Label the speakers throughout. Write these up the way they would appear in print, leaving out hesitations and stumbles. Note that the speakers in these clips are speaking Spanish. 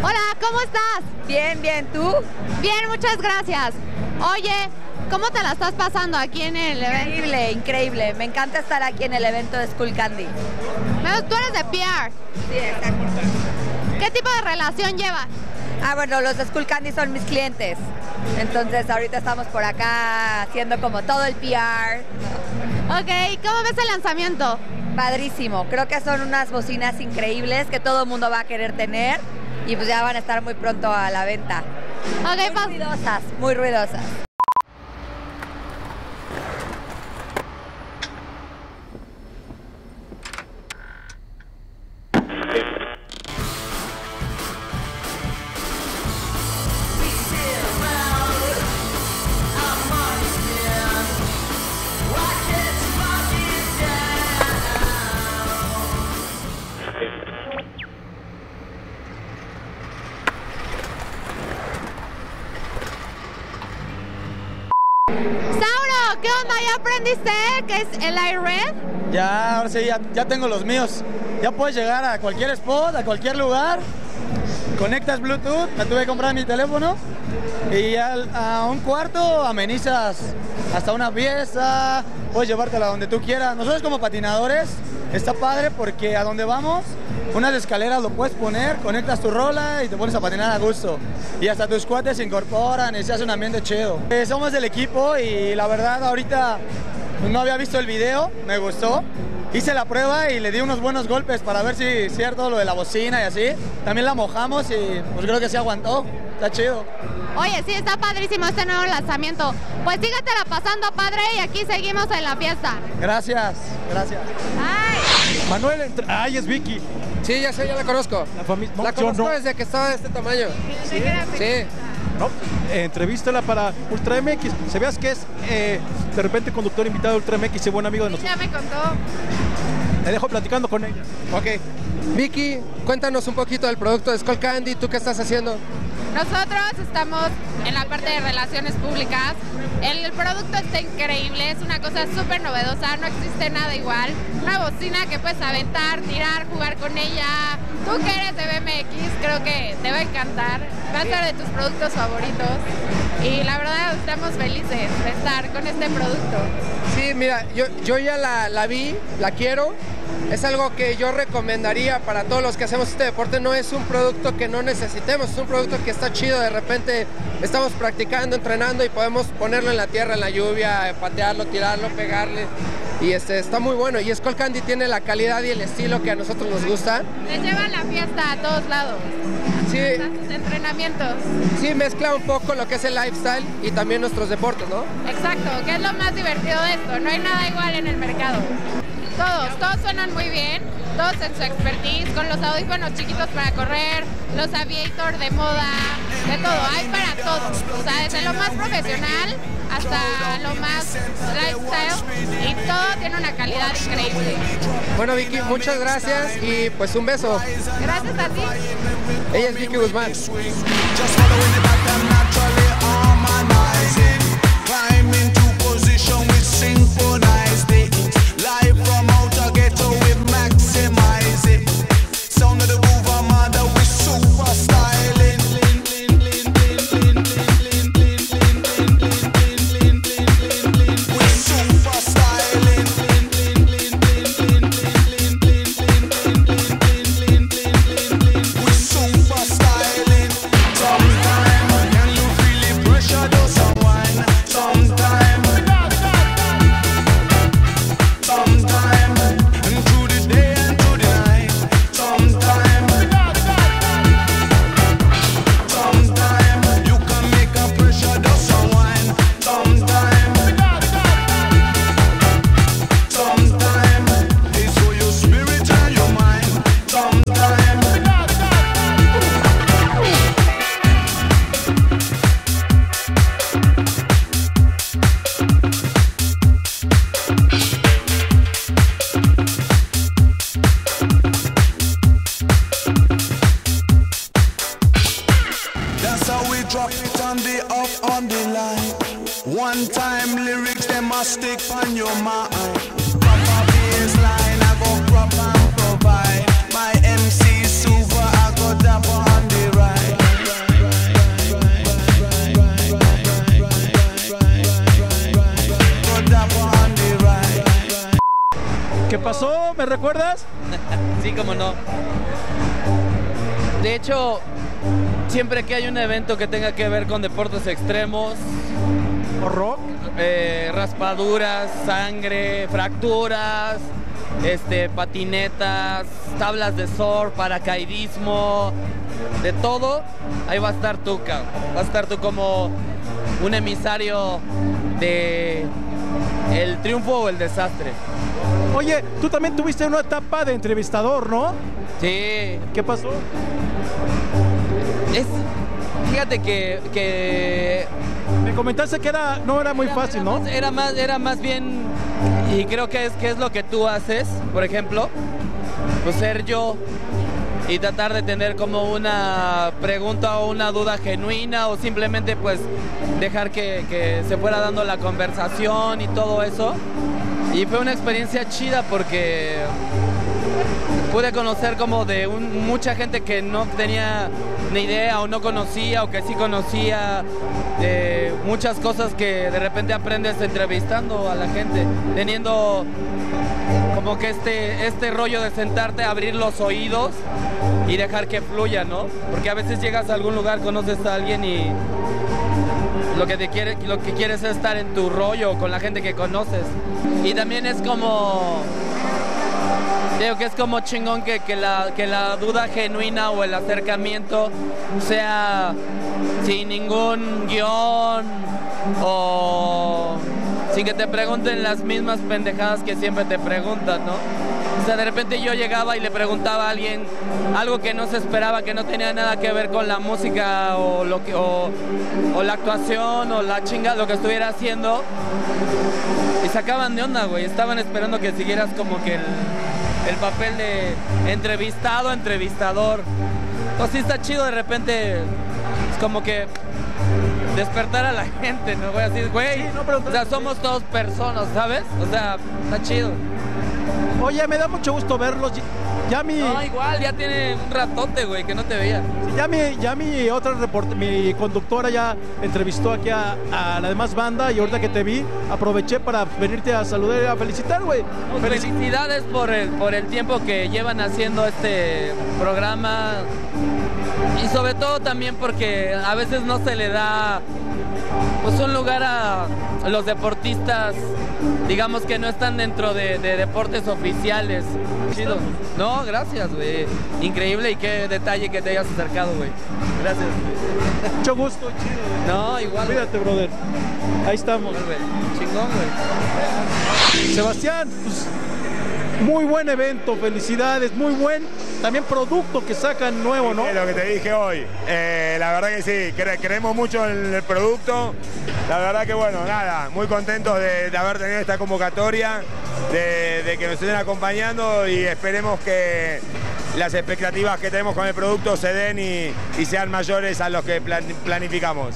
Speaker 1: Hola, ¿cómo estás?
Speaker 2: Bien, bien, ¿tú?
Speaker 1: Bien, muchas gracias. Oye, ¿cómo te la estás pasando aquí en el evento?
Speaker 2: Increíble, increíble. Me encanta estar aquí en el evento de Skullcandy.
Speaker 1: Tú eres de PR.
Speaker 2: Sí, exacto.
Speaker 1: ¿Qué tipo de relación llevas?
Speaker 2: Bueno, los de Skullcandy son mis clientes. Entonces ahorita estamos por acá haciendo como todo el PR.
Speaker 1: Ok, ¿cómo ves el lanzamiento?
Speaker 2: Padrísimo. Creo que son unas bocinas increíbles que todo el mundo va a querer tener y pues ya van a estar muy pronto a la venta.
Speaker 1: Ok,
Speaker 2: Muy ruidosas, muy ruidosas.
Speaker 1: Sauro, ¿qué onda? ¿Ya aprendiste qué es el iRed?
Speaker 3: Ya, ahora sí, ya tengo los míos. Ya puedes llegar a cualquier spot, a cualquier lugar. Conectas Bluetooth, me tuve que comprar mi teléfono y a un cuarto amenizas hasta una pieza, puedes llevártela donde tú quieras. Nosotros como patinadores está padre porque a donde vamos, unas escaleras lo puedes poner, conectas tu rola y te pones a patinar a gusto. Y hasta tus cuates se incorporan y se hace un ambiente chido. Somos del equipo y la verdad ahorita no había visto el video, me gustó. Hice la prueba y le di unos buenos golpes para ver si es cierto lo de la bocina y así. También la mojamos y pues creo que sí aguantó. Está chido.
Speaker 1: Oye, sí, está padrísimo este nuevo lanzamiento. Pues sígatela pasando, padre, y aquí seguimos en la fiesta.
Speaker 3: Gracias, gracias.
Speaker 1: Ay.
Speaker 4: Manuel, es Vicky.
Speaker 5: Sí, ya sé, ya la conozco. La conozco desde que estaba de este tamaño. Sí.
Speaker 4: No, entrevístala para Ultra MX. ¿Sabías que es de repente conductor invitado de Ultra MX y buen amigo de nosotros?
Speaker 1: Ya me contó.
Speaker 4: Me dejo platicando con ella.
Speaker 5: Ok. Vicky, cuéntanos un poquito del producto de Skullcandy. ¿Tú qué estás haciendo?
Speaker 6: Nosotros estamos en la parte de relaciones públicas. El producto está increíble, es una cosa súper novedosa, no existe nada igual. Una bocina que puedes aventar, tirar, jugar con ella. Tú que eres de BMX, creo que te va a encantar. Va a ser de tus productos favoritos. Y la verdad estamos felices de estar con este producto.
Speaker 5: Sí, mira, yo ya la vi, la quiero. Es algo que yo recomendaría para todos los que hacemos este deporte. No es un producto que no necesitemos, es un producto que está chido. De repente estamos practicando, entrenando y podemos ponerlo en la tierra, en la lluvia, patearlo, tirarlo, pegarle. Y está muy bueno. Y Skullcandy tiene la calidad y el estilo que a nosotros nos gusta.
Speaker 6: Les llevan la fiesta a todos lados.
Speaker 5: Sí.
Speaker 6: Hasta sus entrenamientos.
Speaker 5: Sí, mezcla un poco lo que es el lifestyle y también nuestros deportes, ¿no?
Speaker 6: Exacto, que es lo más divertido de esto. No hay nada igual en el mercado. Todos suenan muy bien, todos en su expertise, con los audífonos chiquitos para correr, los aviator de moda, de todo, hay para todos, o sea, desde lo más profesional hasta lo más lifestyle y todo tiene una calidad increíble.
Speaker 5: Bueno, Vicky, muchas gracias y pues un beso.
Speaker 6: Gracias a ti.
Speaker 5: Ella es Vicky Guzmán.
Speaker 7: drop it on the up on the line. One time lyrics, them must stick on your mind. Proper baseline, I go crop and provide. My MC super, I go dapper on the ride.
Speaker 4: ¿me recuerdas?
Speaker 8: Sí, cómo no. De hecho, siempre que hay un evento que tenga que ver con deportes extremos,
Speaker 4: ¿O rock?
Speaker 8: Raspaduras, sangre, fracturas, patinetas, tablas de surf, paracaidismo, de todo, ahí va a estar tú, cabrón. Va a estar tú como un emisario de el triunfo o el desastre.
Speaker 4: Oye, tú también tuviste una etapa de entrevistador, ¿no?
Speaker 8: Sí.
Speaker 4: ¿Qué pasó?
Speaker 8: Fíjate que
Speaker 4: me comentaste que no era muy fácil, ¿no?
Speaker 8: Era más bien, y creo que es lo que tú haces, por ejemplo, pues ser yo y tratar de tener como una pregunta o una duda genuina o simplemente pues dejar que se fuera dando la conversación y todo eso. Y fue una experiencia chida porque pude conocer como de mucha gente que no tenía ni idea o no conocía o que sí conocía, muchas cosas que de repente aprendes entrevistando a la gente, teniendo como que este rollo de sentarte, abrir los oídos y dejar que fluya, ¿no? Porque a veces llegas a algún lugar, conoces a alguien y lo que quieres es estar en tu rollo con la gente que conoces. Y también es como, creo que es como chingón que la duda genuina o el acercamiento sea sin ningún guión o sin que te pregunten las mismas pendejadas que siempre te preguntan, ¿no? O sea, de repente yo llegaba y le preguntaba a alguien algo que no se esperaba, que no tenía nada que ver con la música o la actuación o la chinga, lo que estuviera haciendo. Y sacaban de onda, güey. Estaban esperando que siguieras como que el papel de entrevistado, entrevistador. Entonces sí está chido de repente, es como que despertar a la gente, ¿no? Voy a decir, güey, sí, no, pero o sea, somos todos personas, ¿sabes? O sea, está chido.
Speaker 4: Oye, me da mucho gusto verlos.
Speaker 8: No, igual, ya tiene un ratote, güey, que no te veía.
Speaker 4: Ya mi otra mi conductora ya entrevistó aquí a la demás banda y ahorita que te vi, aproveché para venirte a saludar y a felicitar, güey.
Speaker 8: Felicidades por el tiempo que llevan haciendo este programa y sobre todo también porque a veces no se le da pues un lugar a los deportistas, digamos que no están dentro de deportes oficiales. Chido. No, gracias, güey. Increíble y qué detalle que te hayas acercado, güey. Gracias.
Speaker 4: Mucho gusto, chido, güey.
Speaker 8: No, igual.
Speaker 4: Cuídate, brother. Ahí estamos.
Speaker 8: Güey. Chingón, güey.
Speaker 4: Sebastián, pues, muy buen evento, felicidades, muy buen también producto que sacan nuevo, ¿no?
Speaker 9: Es lo que te dije hoy. La verdad que sí, creemos mucho en el producto. La verdad que bueno, nada, muy contentos de haber tenido esta convocatoria, de que nos estén acompañando y esperemos que las expectativas que tenemos con el producto se den y sean mayores a los que planificamos.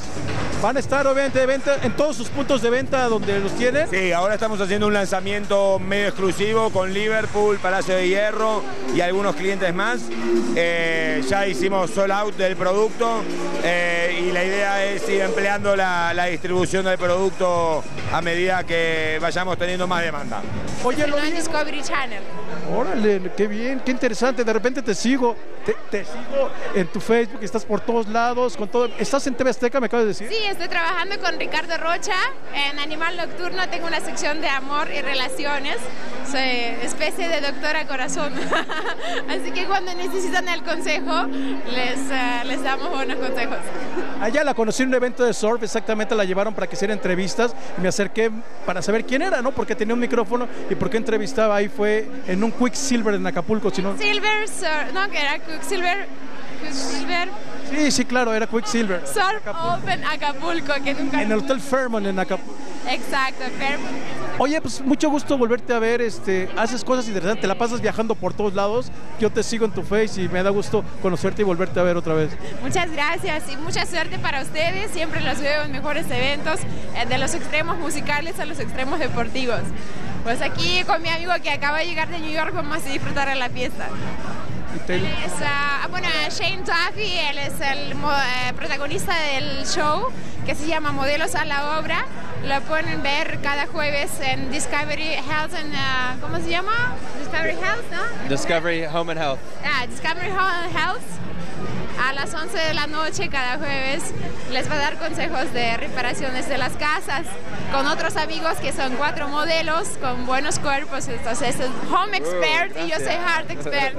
Speaker 4: ¿Van a estar obviamente de venta en todos sus puntos de venta donde los tienen?
Speaker 9: Sí, ahora estamos haciendo un lanzamiento medio exclusivo con Liverpool, Palacio de Hierro y algunos clientes más. Ya hicimos sold out del producto y la idea es ir empleando la distribución del producto a medida que vayamos teniendo más demanda.
Speaker 4: Oye, lo
Speaker 6: en Discovery Channel.
Speaker 4: Órale, qué bien, qué interesante. De repente te sigo en tu Facebook, estás por todos lados, con todo. ¿Estás en TV Azteca, me acabas de decir?
Speaker 6: Sí, estoy trabajando con Ricardo Rocha en Animal Nocturno. Tengo una sección de amor y relaciones. Soy especie de doctora corazón. Así que cuando necesitan el consejo, les damos buenos consejos.
Speaker 4: Allá la conocí en un evento de surf, exactamente la llevaron para que hiciera entrevistas y me acerqué para saber quién era, ¿no? Porque tenía un micrófono y por qué entrevistaba ahí fue en un Quicksilver en Acapulco, si no...
Speaker 6: Quicksilver, no, que era Quicksilver.
Speaker 4: Sí, claro, era Quicksilver.
Speaker 6: Surf Open Acapulco, que nunca...
Speaker 4: En el Hotel Fairmont en Acapulco.
Speaker 6: Exacto, Fairmont.
Speaker 4: Oye, pues mucho gusto volverte a ver, haces cosas interesantes, te la pasas viajando por todos lados, yo te sigo en tu Face y me da gusto conocerte y volverte a ver otra vez.
Speaker 6: Muchas gracias y mucha suerte para ustedes, siempre los veo en mejores eventos, de los extremos musicales a los extremos deportivos. Pues aquí con mi amigo que acaba de llegar de New York vamos a disfrutar de la fiesta. Él es, Shane Duffy, él es el protagonista del show que se llama Modelos a la Obra. Lo pueden ver cada jueves en Discovery Health, ¿cómo se llama? Discovery Health, ¿no?
Speaker 8: Discovery Home and Health.
Speaker 6: Discovery Home and Health. A las 11 de la noche cada jueves les va a dar consejos de reparaciones de las casas con otros amigos que son 4 modelos con buenos cuerpos. Entonces es Home Expert y yo soy Heart Expert.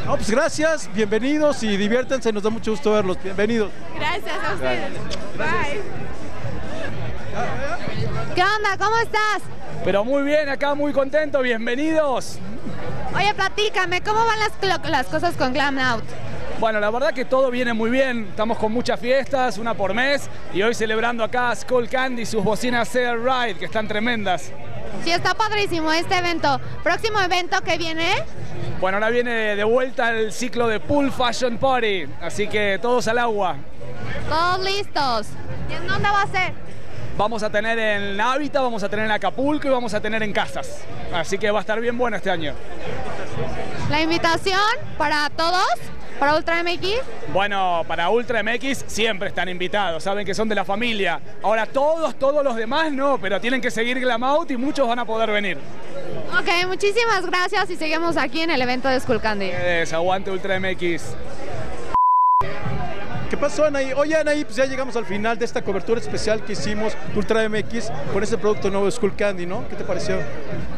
Speaker 4: No, pues gracias, bienvenidos y diviértanse, nos da mucho gusto verlos. Bienvenidos.
Speaker 6: Gracias a ustedes. Bye.
Speaker 1: ¿Qué onda? ¿Cómo estás?
Speaker 10: Pero muy bien, acá muy contento, bienvenidos.
Speaker 1: Oye, platícame, ¿cómo van las cosas con Glam Out?
Speaker 10: Bueno, la verdad que todo viene muy bien, estamos con muchas fiestas, una por mes, y hoy celebrando acá Skullcandy y sus bocinas Cedar Ride, que están tremendas.
Speaker 1: Sí, está padrísimo este evento. ¿Próximo evento que viene?
Speaker 10: Bueno, ahora viene de vuelta el ciclo de Pool Fashion Party, así que todos al agua.
Speaker 1: Todos listos. ¿Y en dónde va a ser?
Speaker 10: Vamos a tener en Hábitat, vamos a tener en Acapulco y vamos a tener en Casas. Así que va a estar bien bueno este año.
Speaker 1: ¿La invitación para todos? ¿Para Ultra MX?
Speaker 10: Bueno, para Ultra MX siempre están invitados, saben que son de la familia. Ahora todos los demás no, pero tienen que seguir Glam Out y muchos van a poder venir.
Speaker 1: Ok, muchísimas gracias y seguimos aquí en el evento de Skullcandy.
Speaker 10: Aguante Ultra MX.
Speaker 4: ¿Qué pasó, Anaí? Oye, Anaí, pues ya llegamos al final de esta cobertura especial que hicimos Ultra MX con este producto nuevo de Skullcandy, ¿no? ¿Qué te pareció?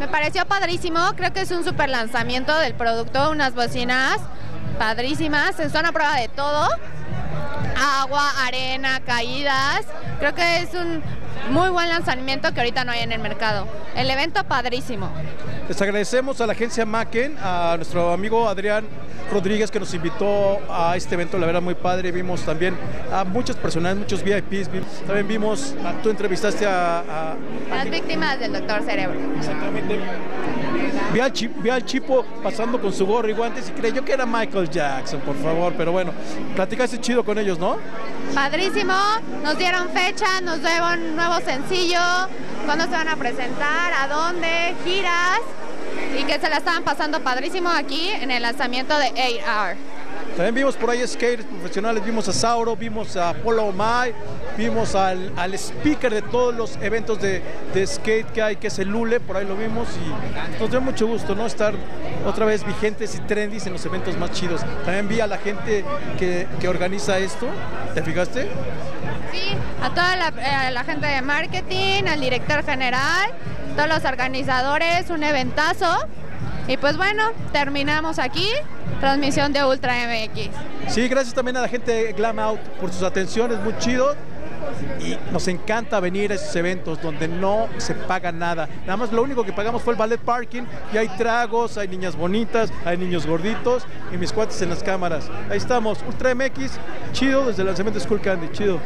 Speaker 1: Me pareció padrísimo, creo que es un super lanzamiento del producto, unas bocinas padrísimas, son a prueba de todo, agua, arena, caídas, creo que es un muy buen lanzamiento que ahorita no hay en el mercado. El evento padrísimo.
Speaker 4: Les agradecemos a la agencia Macken, a nuestro amigo Adrián Rodríguez que nos invitó a este evento, la verdad muy padre. Vimos también a muchos personajes, muchos VIPs, también vimos, tú entrevistaste a
Speaker 1: las víctimas del Doctor Cerebro.
Speaker 4: Exactamente. Vi al Chipo pasando con su gorro y guantes y creyó que era Michael Jackson, por favor, pero bueno, platicaste chido con ellos, ¿no?
Speaker 1: Padrísimo, nos dieron fecha, nos dieron nuevo sencillo, cuándo se van a presentar, a dónde, giras, y que se la estaban pasando padrísimo aquí en el lanzamiento de 8 Hour.
Speaker 4: También vimos por ahí skaters profesionales, vimos a Sauro, vimos a Polo Omai, vimos al speaker de todos los eventos de skate que hay, que es el Lule, por ahí lo vimos y nos dio mucho gusto, ¿no? Estar otra vez vigentes y trendys en los eventos más chidos. También vi a la gente que organiza esto, ¿te fijaste?
Speaker 1: Sí, a toda la gente de marketing, al director general, todos los organizadores, un eventazo. Y pues bueno, terminamos aquí, transmisión de Ultra MX.
Speaker 4: Sí, gracias también a la gente de Glam Out por sus atenciones, muy chido. Y nos encanta venir a esos eventos donde no se paga nada. Nada más lo único que pagamos fue el ballet parking y hay tragos, hay niñas bonitas, hay niños gorditos y mis cuates en las cámaras. Ahí estamos, Ultra MX, chido desde el lanzamiento de Skullcandy, chido.